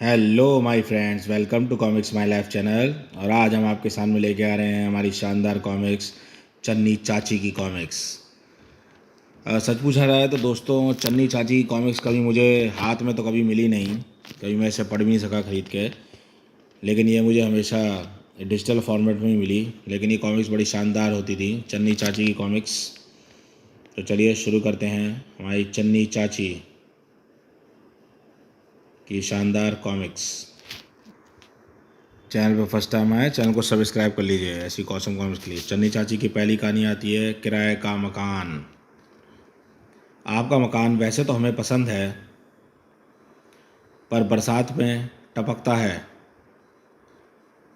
Hello my friends, welcome to comics my life channel. और आज हम आपके सामने लेके आ रहे हैं हमारी शानदार कॉमिक्स चन्नी चाची की कॉमिक्स। सच पूछा जाए तो दोस्तों, चन्नी चाची की कॉमिक्स कभी मुझे हाथ में तो कभी मिली नहीं, कभी मैं इसे पढ़ भी नहीं सका ख़रीद के। लेकिन ये मुझे हमेशा डिजिटल फॉर्मेट में ही मिली। लेकिन ये कॉमिक्स बड़ी शानदार होती थी, चन्नी चाची की कॉमिक्स। तो चलिए शुरू करते हैं हमारी चन्नी चाची की शानदार कॉमिक्स। चैनल पर फर्स्ट टाइम आए, चैनल को सब्सक्राइब कर लीजिए ऐसी कॉसम कॉमिक्स के लिए। चन्नी चाची की पहली कहानी आती है किराए का मकान। आपका मकान वैसे तो हमें पसंद है, पर बरसात में टपकता है।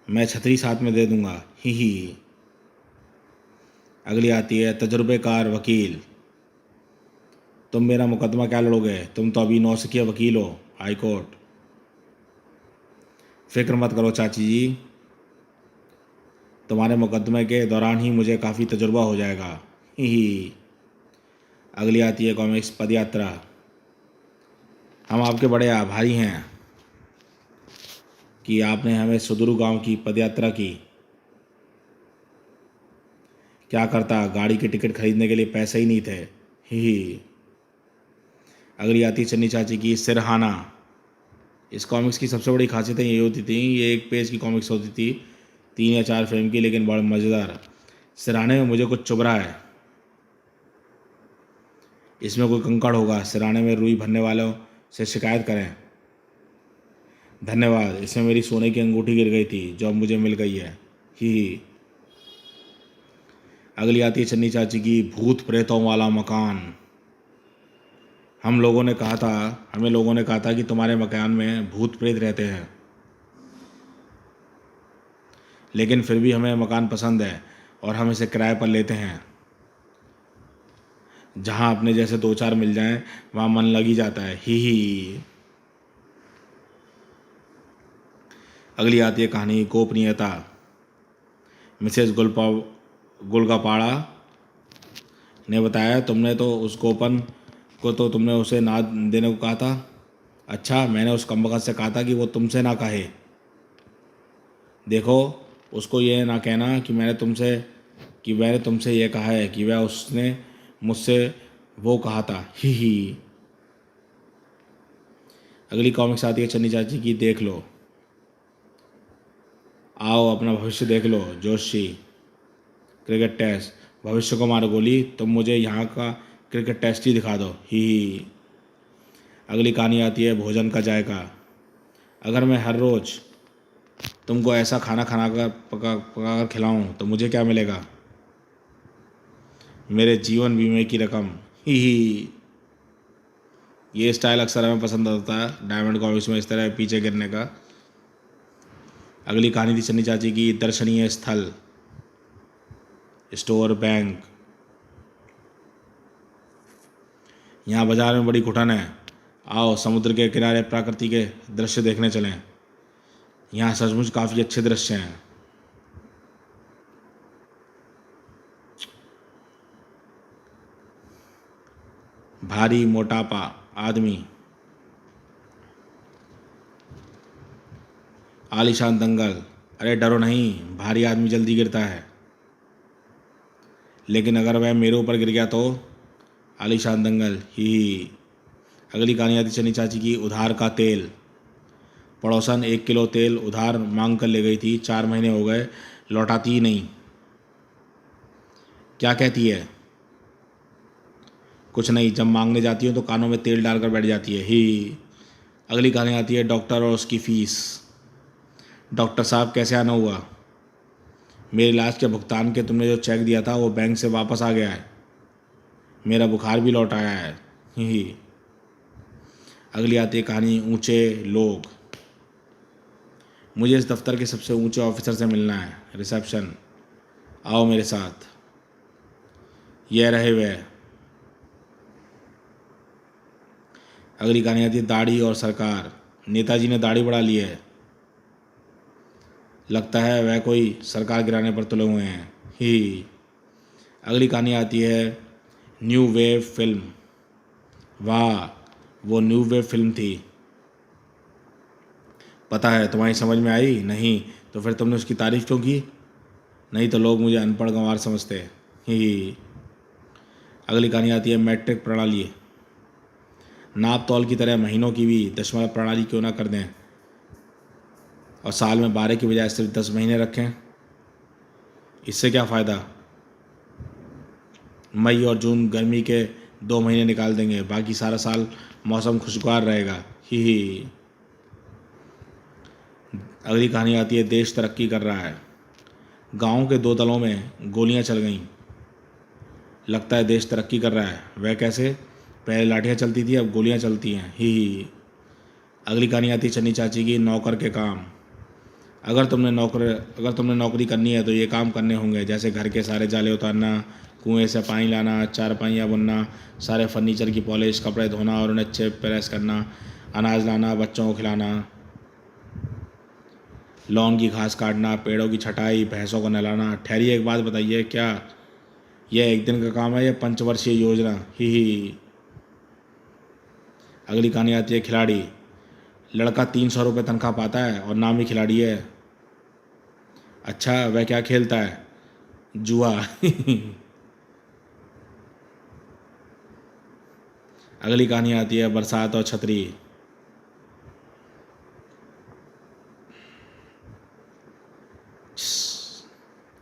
मैं छतरी साथ में दे दूंगा, ही। अगली आती है तजुर्बेकार वकील। तुम मेरा मुकदमा क्या लड़ोगे, तुम तो अभी नौसिखिया वकील हो, हाई कोर्ट। फिक्र मत करो चाची जी, तुम्हारे मुकदमे के दौरान ही मुझे काफ़ी तजुर्बा हो जाएगा, ही। अगली आती है कॉमिक्स पदयात्रा। हम आपके बड़े आभारी हैं कि आपने हमें सुदूर गांव की पदयात्रा की। क्या करता, गाड़ी की टिकट खरीदने के लिए पैसे ही नहीं थे, ही। अगली आती चन्नी चाची की सिरहाना। इस कॉमिक्स की सबसे बड़ी खासियतें ये होती थी, ये एक पेज की कॉमिक्स होती थी, 3 या 4 फ्रेम की, लेकिन बड़ा मज़ेदार। सिरहाने में मुझे कुछ चुभ रहा है, इसमें कोई कंकड़ होगा, सिरहाने में रुई भरने वालों से शिकायत करें। धन्यवाद, इसमें मेरी सोने की अंगूठी गिर गई थी जो अब मुझे मिल गई है, ही। अगली आती है चन्नी चाची की भूत प्रेतों वाला मकान। हमें लोगों ने कहा था कि तुम्हारे मकान में भूत प्रेत रहते हैं, लेकिन फिर भी हमें मकान पसंद है और हम इसे किराए पर लेते हैं। जहाँ अपने जैसे 2-4 मिल जाएं वहाँ मन लग ही जाता है, ही। अगली आती है कहानी गोपनीयता। मिसेस गुलगापाड़ा ने बताया, तुमने तो उस गोपन को तो तुमने उसे ना देने को कहा था। अच्छा, मैंने उस कमबख्त से कहा था कि वो तुमसे ना कहे। देखो, उसको ये ना कहना कि मैंने तुमसे ये कहा है कि वह उसने मुझसे वो कहा था, ही। अगली कॉमिक्स आती है चन्नी चाची की देख लो। आओ अपना भविष्य देख लो जोशी। Cricket test. भविष्य को मारो गोली, तुम मुझे यहाँ का क्रिकेट टेस्ट ही दिखा दो, ही। अगली कहानी आती है भोजन का जायका। अगर मैं हर रोज़ तुमको ऐसा खाना खाना कर पका कर खिलाऊं तो मुझे क्या मिलेगा? मेरे जीवन बीमे की रकम, ही। ये स्टाइल अक्सर हमें पसंद आता है डायमंड कॉमिक्स में, इस तरह पीछे गिरने का। अगली कहानी थी चन्नी चाची की दर्शनीय स्थल स्टोर बैंक। यहाँ बाजार में बड़ी घुटन है, आओ समुद्र के किनारे प्रकृति के दृश्य देखने चलें। यहाँ सचमुच काफ़ी अच्छे दृश्य हैं। भारी मोटापा आदमी, आलीशान दंगल। अरे डरो नहीं, भारी आदमी जल्दी गिरता है, लेकिन अगर वह मेरे ऊपर गिर गया तो? आलीशान दंगल, ही। अगली कहानी आती चन्नी चाची की उधार का तेल। पड़ोसन 1 किलो तेल उधार मांग कर ले गई थी, 4 महीने हो गए, लौटाती ही नहीं। क्या कहती है? कुछ नहीं, जब मांगने जाती हूँ तो कानों में तेल डालकर बैठ जाती है, ही। अगली कहानी आती है डॉक्टर और उसकी फीस। डॉक्टर साहब कैसे आना हुआ? मेरे इलाज के भुगतान के तुमने जो चेक दिया था वो बैंक से वापस आ गया है। मेरा बुखार भी लौट आया है, ही। अगली आती है कहानी ऊंचे लोग। मुझे इस दफ्तर के सबसे ऊंचे ऑफिसर से मिलना है, रिसेप्शन। आओ मेरे साथ। यह रहे वे। अगली कहानी आती है दाढ़ी और सरकार। नेताजी ने दाढ़ी बढ़ा ली है, लगता है वह कोई सरकार गिराने पर तुले हुए हैं, ही। अगली कहानी आती है न्यू वेव फिल्म। वाह, वो न्यू वेव फिल्म थी। पता है, तुम्हारी समझ में आई नहीं तो फिर तुमने उसकी तारीफ़ क्यों की? नहीं तो लोग मुझे अनपढ़ गंवार समझते हैं। ही। अगली कहानी आती है मैट्रिक प्रणाली। नाप तौल की तरह महीनों की भी दशमलव प्रणाली क्यों ना कर दें और साल में 12 की बजाय सिर्फ 10 महीने रखें। इससे क्या फ़ायदा? मई और जून गर्मी के 2 महीने निकाल देंगे, बाकी सारा साल मौसम खुशगवार रहेगा। ही। अगली कहानी आती है देश तरक्की कर रहा है। गाँव के 2 दलों में गोलियां चल गईं। लगता है देश तरक्की कर रहा है। वह कैसे? पहले लाठियाँ चलती थी, अब गोलियां चलती हैं। ही। अगली कहानी आती है चन्नी चाची की नौकर के काम। अगर तुमने नौकरी करनी है तो ये काम करने होंगे, जैसे घर के सारे जाले उतारना, कुएं से पानी लाना, चारपाइयाँ बुनना, सारे फर्नीचर की पॉलिश, कपड़े धोना और उन्हें अच्छे प्रेस करना, अनाज लाना, बच्चों को खिलाना, लॉन की घास काटना, पेड़ों की छटाई, भैंसों को नहलाना। ठहरिए, एक बात बताइए, क्या यह एक दिन का काम है या पंचवर्षीय योजना? ही। अगली कहानी आती है खिलाड़ी। लड़का 300 रुपये तनख्वाह पाता है और नाम ही खिलाड़ी है। अच्छा, वह क्या खेलता है? जुआ। अगली कहानी आती है बरसात और छतरी।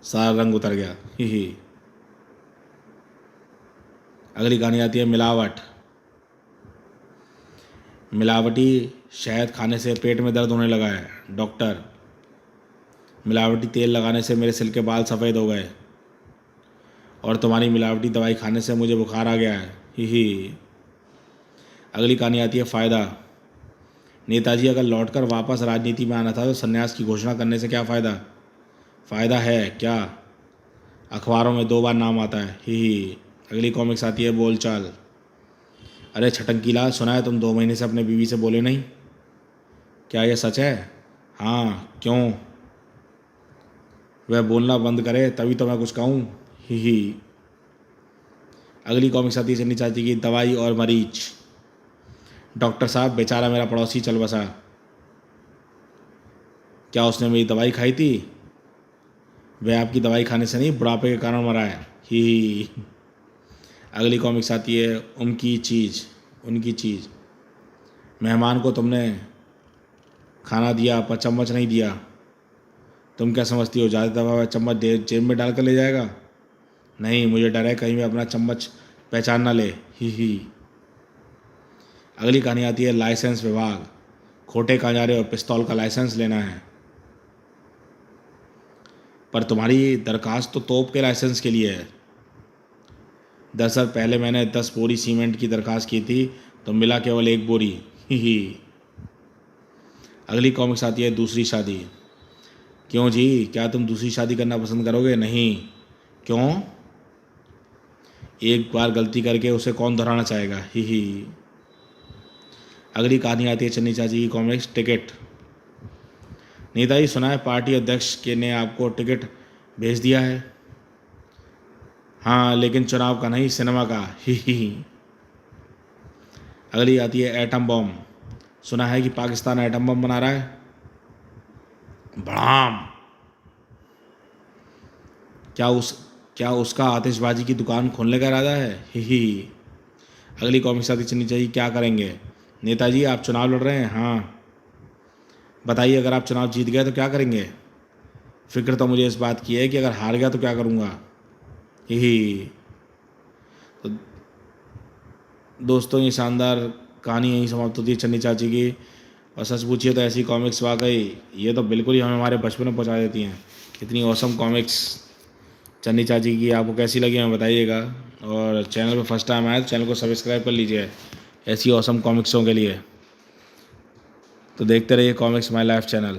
सारा रंग उतर गया। ही। अगली कहानी आती है मिलावट। मिलावटी शहद खाने से पेट में दर्द होने लगा है। डॉक्टर, मिलावटी तेल लगाने से मेरे सिर के बाल सफ़ेद हो गए और तुम्हारी मिलावटी दवाई खाने से मुझे बुखार आ गया है। ही। अगली कहानी आती है फ़ायदा। नेताजी अगर लौटकर वापस राजनीति में आना था तो संन्यास की घोषणा करने से क्या फ़ायदा? फ़ायदा है क्या? अखबारों में 2 बार नाम आता है। ही। अगली कॉमिक्स आती है बोलचाल। अरे छटंकी लाल, सुना है तुम 2 महीने से अपने बीवी से बोले नहीं? क्या यह सच है? हाँ, क्यों? वह बोलना बंद करे तभी तो मैं कुछ कहूँ। ही। अगली कॉमिक्स आती है चन्नी चाची की दवाई और मरीज। डॉक्टर साहब, बेचारा मेरा पड़ोसी चल बसा। क्या उसने मेरी दवाई खाई थी? वह आपकी दवाई खाने से नहीं, बुढ़ापे के कारण मरा है। ही। अगली कॉमिक्स आती है उनकी चीज़। मेहमान को तुमने खाना दिया पर चम्मच नहीं दिया। तुम क्या समझती हो ज़्यादा दवा चम्मच जेब में डाल कर ले जाएगा? नहीं, मुझे डर है कहीं मैं अपना चम्मच पहचान ना ले। ही। अगली कहानी आती है लाइसेंस विभाग। खोटे कांजारे और पिस्तौल का लाइसेंस लेना है। पर तुम्हारी दरखास्त तो तोप के लाइसेंस के लिए है। दरअसल पहले मैंने 10 बोरी सीमेंट की दरखास्त की थी तो मिला केवल 1 बोरी। ही। अगली कॉमिक्स आती है दूसरी शादी। क्यों जी, क्या तुम दूसरी शादी करना पसंद करोगे? नहीं। क्यों? एक बार गलती करके उसे कौन दोहराना चाहेगा? ही। अगली कहानी आती है चन्नी चाची की कॉमिक्स टिकट। नेताजी, सुना है पार्टी अध्यक्ष के ने आपको टिकट भेज दिया है। हाँ, लेकिन चुनाव का नहीं, सिनेमा का। ही। अगली आती है एटम बम। सुना है कि पाकिस्तान एटम बम बना रहा है। बड़ाम। क्या उसका आतिशबाजी की दुकान खोलने का इरादा है? ही। अगली कॉमिक्स आती चलनी चाहिए क्या करेंगे? नेताजी, आप चुनाव लड़ रहे हैं? हाँ। बताइए, अगर आप चुनाव जीत गए तो क्या करेंगे? फिक्र तो मुझे इस बात की है कि अगर हार गया तो क्या करूँगा। ही। तो दोस्तों, ये शानदार कहानी यहीं समाप्त होती है चन्नी चाची की। और सच पूछिए तो ऐसी कॉमिक्स वाकई ये तो बिल्कुल ही हमें हमारे बचपन में पहुंचा देती हैं। इतनी औसम कॉमिक्स चन्नी चाची की आपको कैसी लगी हमें बताइएगा। और चैनल पे फर्स्ट टाइम आए तो चैनल को सब्सक्राइब कर लीजिए ऐसी औसम कॉमिक्सों के लिए। तो देखते रहिए कॉमिक्स माय लाइफ चैनल।